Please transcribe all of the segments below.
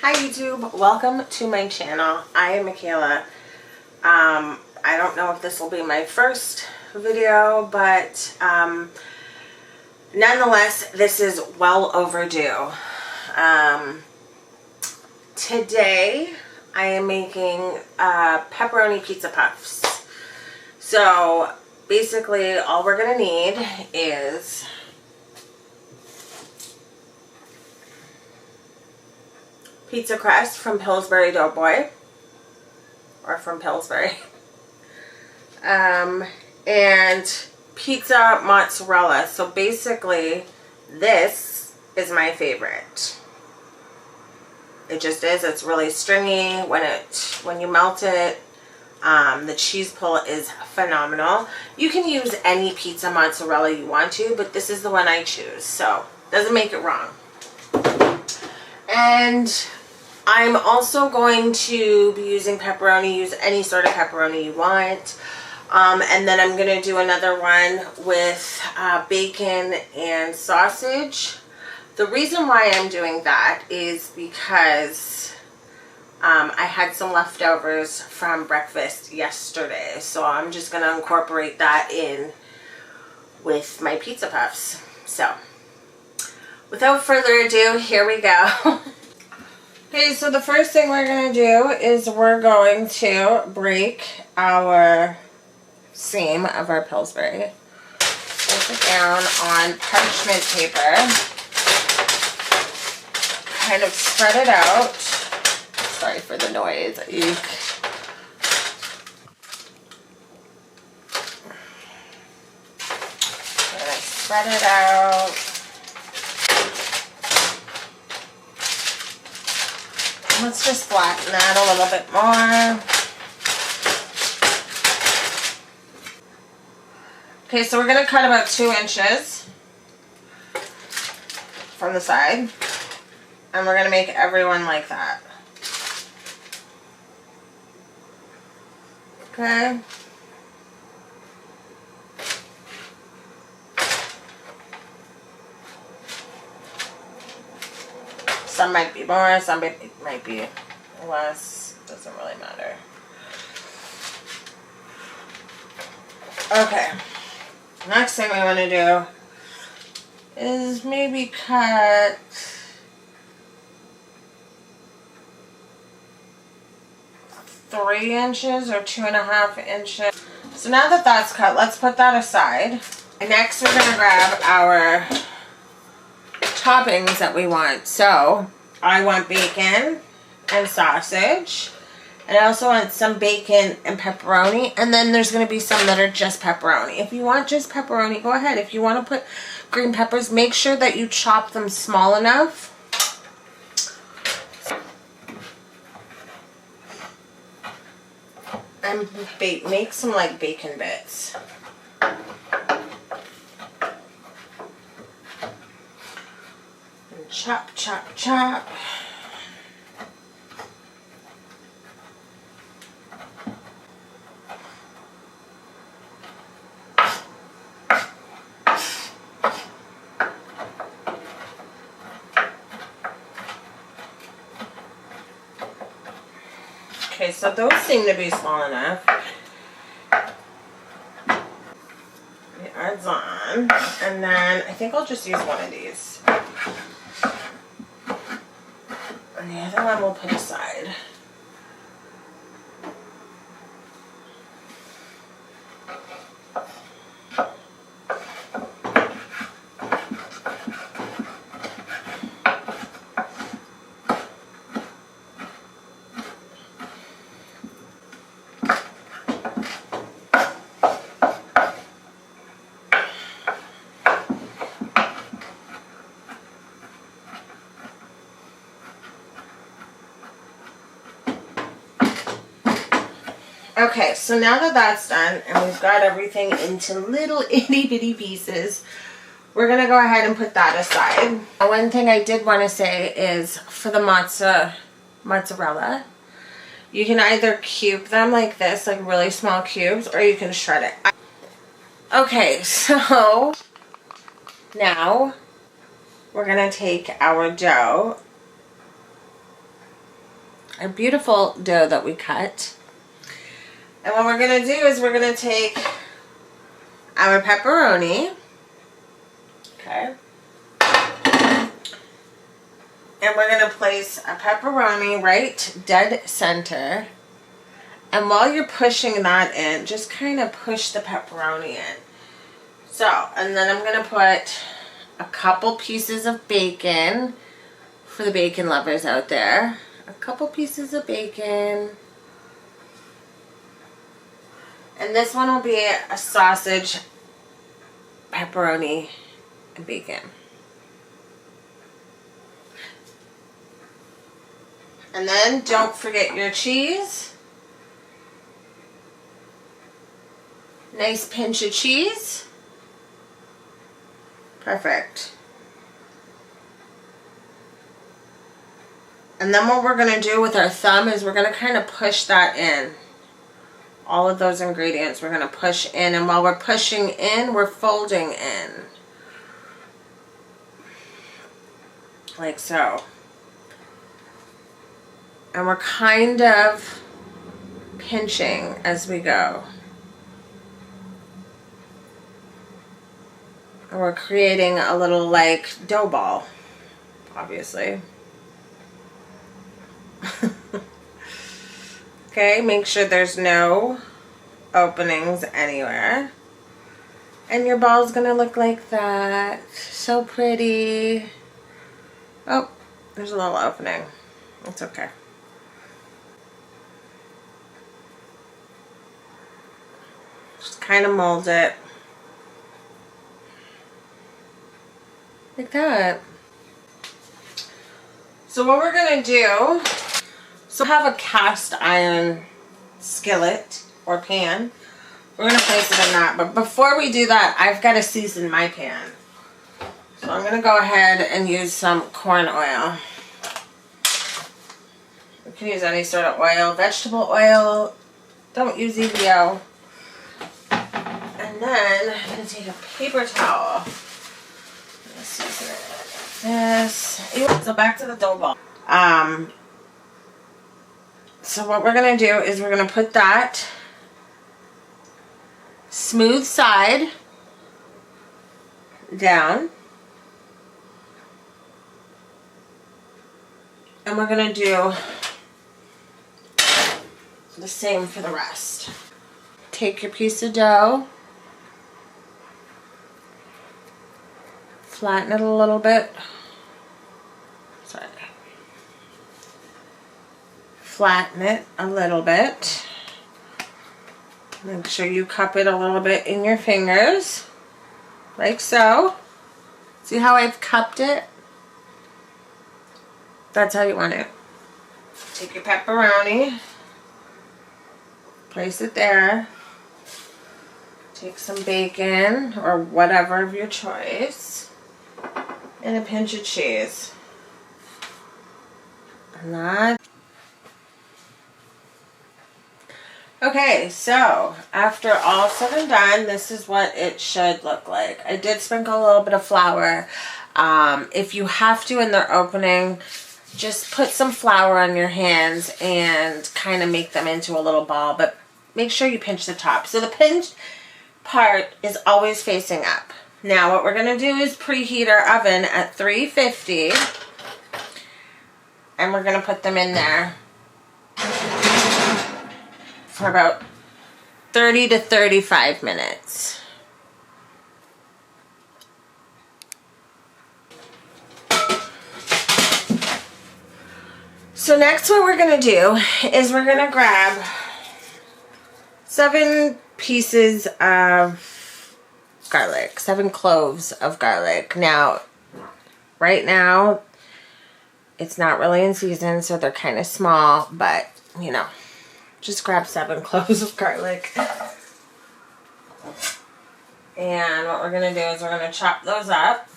Hi YouTube, welcome to my channel. I am Michaela. I don't know if this will be my first video, but nonetheless, this is well overdue. Today, I am making pepperoni pizza puffs. So basically, all we're going to need is pizza crust from Pillsbury Doughboy, or from Pillsbury, and pizza mozzarella. So basically, this is my favorite. It just is. It's really stringy when you melt it. The cheese pull is phenomenal. You can use any pizza mozzarella you want to, but this is the one I choose, so doesn't make it wrong. And I'm also going to be using pepperoni. Use any sort of pepperoni you want. And then I'm going to do another one with bacon and sausage. The reason why I'm doing that is because I had some leftovers from breakfast yesterday. So I'm just going to incorporate that in with my pizza puffs. So without further ado, here we go. Okay, so the first thing we're going to do is we're going to break our seam of our Pillsbury. Place it down on parchment paper. Kind of spread it out. Sorry for the noise. Eek. And I spread it out. Let's just flatten that a little bit more. Okay, so we're going to cut about 2 inches from the side. And we're going to make everyone like that. Okay. Some might be more, some might be less. Doesn't really matter. Okay. Next thing we want to do is maybe cut three inches or 2.5 inches. So now that that's cut, let's put that aside. And next we're going to grab our toppings that we want. So I want bacon and sausage, and I also want some bacon and pepperoni, and then there's going to be some that are just pepperoni. If you want just pepperoni, go ahead. If you want to put green peppers, make sure that you chop them small enough. And make some like bacon bits. Chop, chop, chop. Okay, so those seem to be small enough. The odds on. And then I think I'll just use one of these. And the other one we'll put aside. Okay, so now that that's done and we've got everything into little itty bitty pieces, we're going to go ahead and put that aside. One thing I did want to say is for the mozzarella, you can either cube them like this, like really small cubes, or you can shred it. Okay, so now we're going to take our dough our beautiful dough that we cut. And what we're going to do is we're going to take our pepperoni, okay, and we're going to place a pepperoni right dead center. And while you're pushing that in, just kind of push the pepperoni in. So, and then I'm going to put a couple pieces of bacon for the bacon lovers out there. A couple pieces of bacon. And this one will be a sausage, pepperoni, and bacon. And then don't forget your cheese. Nice pinch of cheese. Perfect. And then what we're going to do with our thumb is we're going to kind of push that in. All of those ingredients we're going to push in. And while we're pushing in, we're folding in. Like so. And we're kind of pinching as we go. And we're creating a little like dough ball, obviously. Okay, make sure there's no openings anywhere. And your ball's gonna look like that. So pretty. Oh, there's a little opening. It's okay. Just kind of mold it. Like that. So what we're gonna do, so have a cast iron skillet or pan. We're gonna place it in that, but before we do that, I've got to season my pan. So I'm gonna go ahead and use some corn oil. You can use any sort of oil, vegetable oil. Don't use EVO. And then I'm gonna take a paper towel. Season it like this. So back to the dough ball. So what we're gonna do is we're gonna put that smooth side down, and we're gonna do the same for the rest. Take your piece of dough, flatten it a little bit. Sorry. Flatten it a little bit. Make sure you cup it a little bit in your fingers, like so. See how I've cupped it? That's how you want it. Take your pepperoni, place it there. Take some bacon or whatever of your choice, and a pinch of cheese. And that. Okay, so after all said and done, this is what it should look like. I did sprinkle a little bit of flour. If you have to in their opening, just put some flour on your hands and kind of make them into a little ball, but make sure you pinch the top. So the pinch part is always facing up. Now what we're going to do is preheat our oven at 350, and we're going to put them in there for about 30 to 35 minutes. So next what we're going to do is we're going to grab 7 pieces of garlic, 7 cloves of garlic. Now, right now, it's not really in season, so they're kind of small, but, you know, just grab 7 cloves of garlic. And what we're going to do is we're going to chop those up.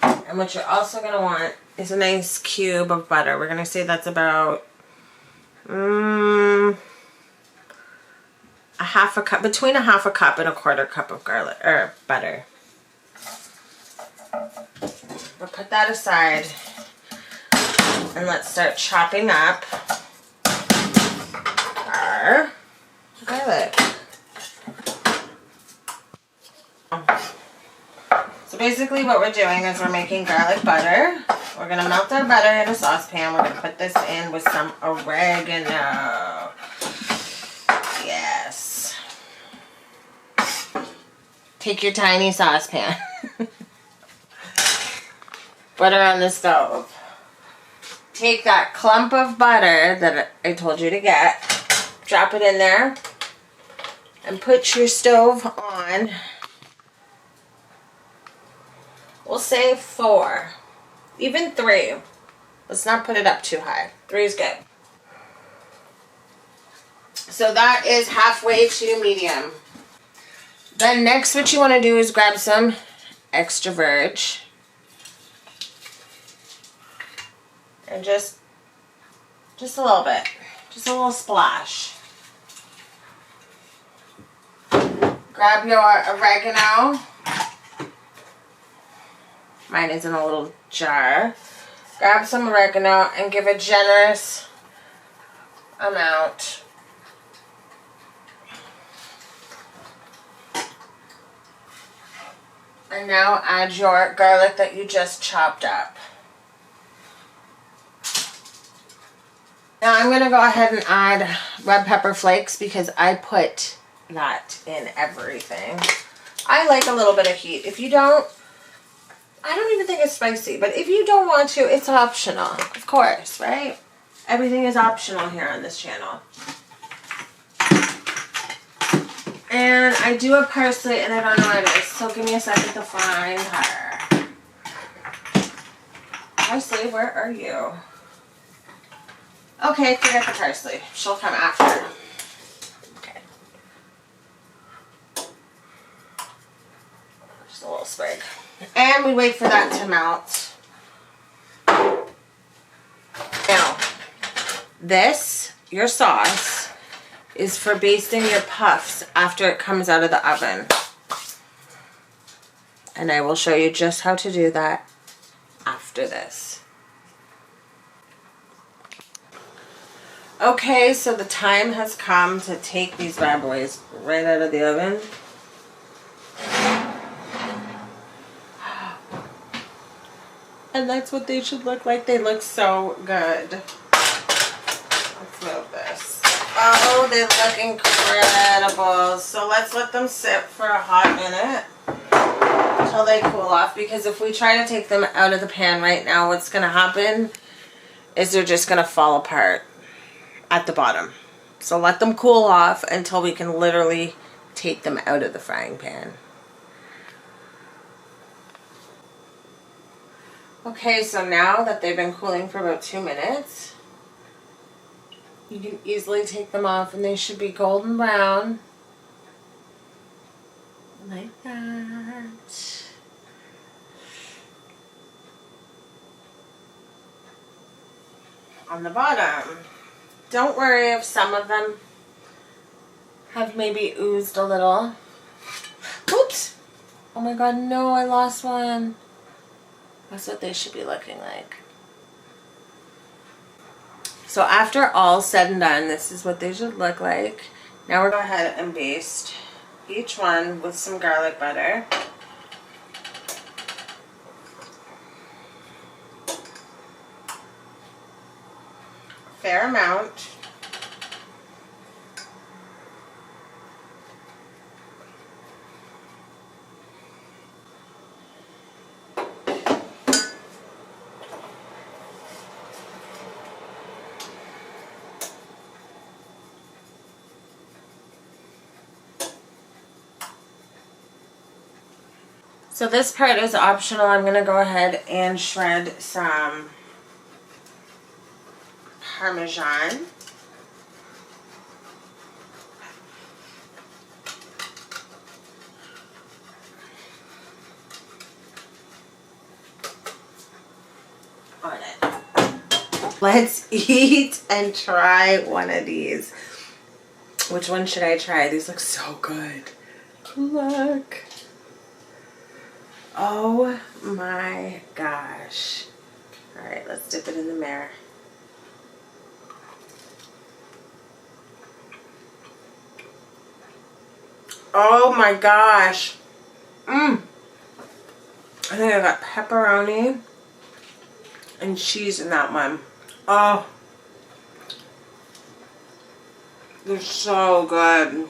And what you're also going to want is a nice cube of butter. We're going to say that's about a half a cup, between a half a cup and a quarter cup of garlic or butter. We'll put that aside. And let's start chopping up our garlic. So basically what we're doing is we're making garlic butter. We're going to melt our butter in a saucepan. We're going to put this in with some oregano. Yes. Take your tiny saucepan. Butter on the stove. Take that clump of butter that I told you to get. Drop it in there. And put your stove on. We'll say 4. Even 3. Let's not put it up too high. 3 is good. So that is halfway to medium. Then next what you want to do is grab some extra virgin. And just a little bit. Just a little splash. Grab your oregano. Mine is in a little jar. Grab some oregano and give a generous amount. And now add your garlic that you just chopped up. Now I'm going to go ahead and add red pepper flakes because I put that in everything. I like a little bit of heat. If you don't, I don't even think it's spicy, but if you don't want to, it's optional. Of course, right? Everything is optional here on this channel. And I do a parsley and I don't know what it is, so give me a second to find her. Parsley, where are you? Okay, forget the parsley. She'll come after. Okay. Just a little sprig. And we wait for that to melt. Now, this, your sauce, is for basting your puffs after it comes out of the oven. And I will show you just how to do that after this. Okay, so the time has come to take these bad boys right out of the oven. And that's what they should look like. They look so good. Let's move this. Oh, they look incredible. So let's let them sit for a hot minute until they cool off. Because if we try to take them out of the pan right now, what's going to happen is they're just going to fall apart at the bottom. So let them cool off until we can literally take them out of the frying pan. Okay, so now that they've been cooling for about 2 minutes, you can easily take them off and they should be golden brown. Like that. On the bottom. Don't worry if some of them have maybe oozed a little. Oops! Oh my god, no, I lost one. That's what they should be looking like. So after all said and done, this is what they should look like. Now we're going to go ahead and baste each one with some garlic butter. Fair amount. So this part is optional. I'm going to go ahead and shred some Parmesan. On it. Let's eat and try one of these. Which one should I try? These look so good. Look. Oh my gosh. All right, let's dip it in the mirror. Oh my gosh. I think I got pepperoni and cheese in that one. Oh, they're so good.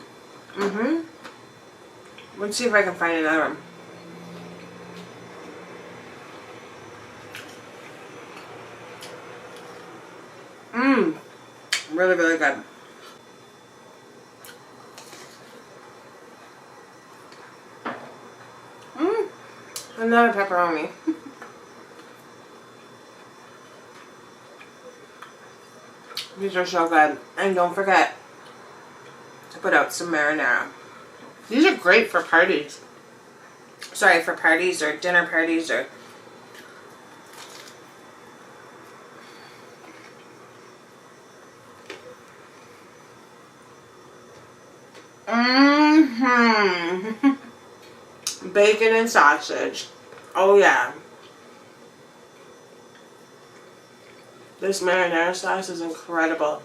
Let's see if I can find another one. Really, really good. Another pepperoni. These are so good. And don't forget to put out some marinara. These are great for parties. Sorry, for parties or dinner parties or... Bacon and sausage. Oh yeah. This marinara sauce is incredible.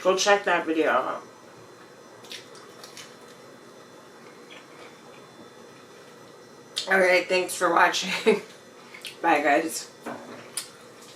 Go check that video out. Alright, thanks for watching. Bye guys.